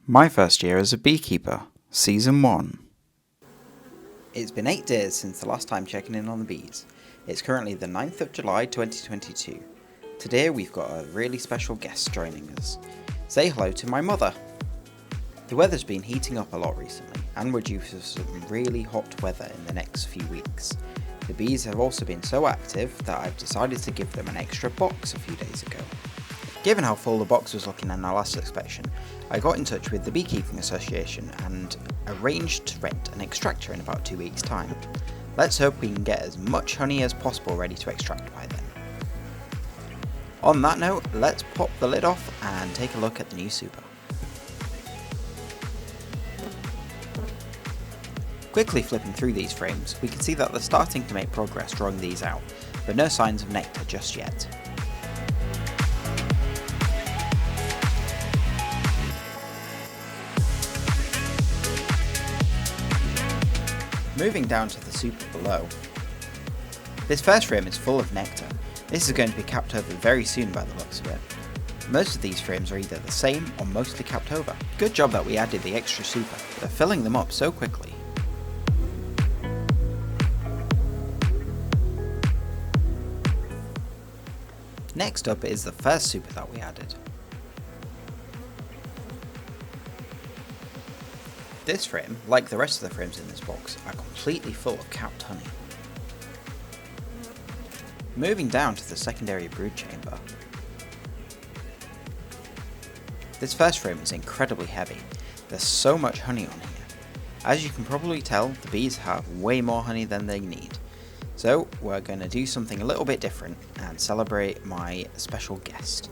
My first year as a beekeeper, Season 1. It's been 8 days since the last time checking in on the bees. It's currently the 9th of July 2022. Today we've got a really special guest joining us. Say hello to my mother. The weather's been heating up a lot recently, and we're due for some really hot weather in the next few weeks. The bees have also been so active that I've decided to give them an extra box a few days ago. Given how full the box was looking in our last inspection, I got in touch with the Beekeeping Association and arranged to rent an extractor in about 2 weeks' time. Let's hope we can get as much honey as possible ready to extract by then. On that note, let's pop the lid off and take a look at the new super. Quickly flipping through these frames, we can see that they're starting to make progress drawing these out, but no signs of nectar just yet. Moving down to the super below. This first frame is full of nectar. This is going to be capped over very soon by the looks of it. Most of these frames are either the same or mostly capped over. Good job that we added the extra super, they're filling them up so quickly. Next up is the first super that we added. This frame, like the rest of the frames in this box, are completely full of capped honey. Moving down to the secondary brood chamber. This first frame is incredibly heavy. There's so much honey on here. As you can probably tell, the bees have way more honey than they need. So we're going to do something a little bit different and celebrate my special guest.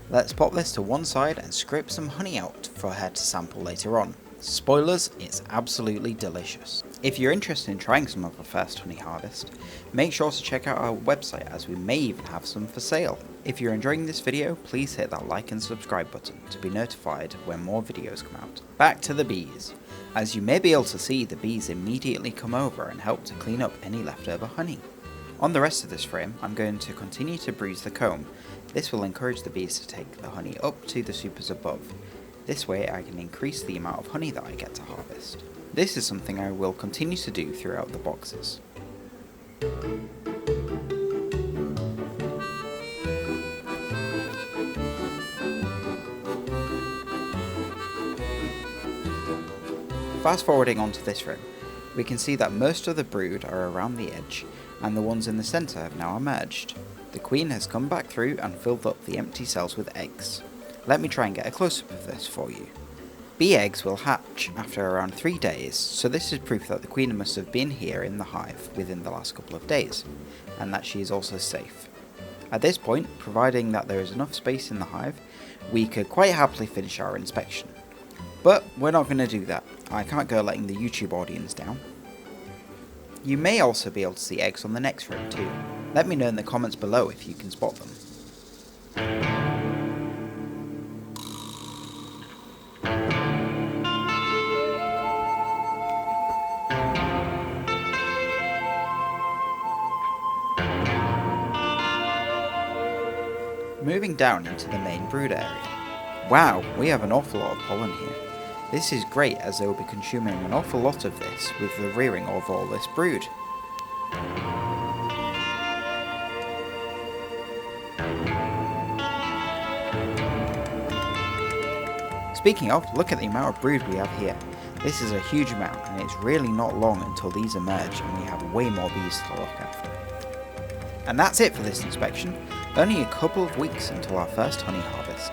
Let's pop this to one side and scrape some honey out for her to sample later on. Spoilers, it's absolutely delicious. If you're interested in trying some of our first honey harvest, make sure to check out our website as we may even have some for sale. If you're enjoying this video, please hit that like and subscribe button to be notified when more videos come out. Back to the bees. As you may be able to see, the bees immediately come over and help to clean up any leftover honey. On the rest of this frame, I'm going to continue to bruise the comb. This will encourage the bees to take the honey up to the supers above. This way I can increase the amount of honey that I get to harvest. This is something I will continue to do throughout the boxes. Fast forwarding onto this frame, we can see that most of the brood are around the edge and the ones in the centre have now emerged. The queen has come back through and filled up the empty cells with eggs. Let me try and get a close-up of this for you. Bee eggs will hatch after around 3 days, so this is proof that the queen must have been here in the hive within the last couple of days, and that she is also safe. At this point, providing that there is enough space in the hive, we could quite happily finish our inspection. But we're not going to do that. I can't go letting the YouTube audience down. You may also be able to see eggs on the next frame too. Let me know in the comments below if you can spot them. Moving down into the main brood area. Wow, we have an awful lot of pollen here. This is great as they will be consuming an awful lot of this with the rearing of all this brood. Speaking of, look at the amount of brood we have here. This is a huge amount and it's really not long until these emerge and we have way more bees to look after. And that's it for this inspection. Only a couple of weeks until our first honey harvest.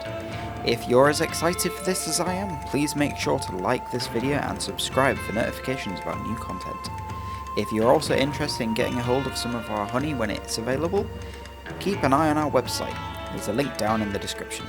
If you're as excited for this as I am, please make sure to like this video and subscribe for notifications about new content. If you're also interested in getting a hold of some of our honey when it's available, keep an eye on our website. There's a link down in the description.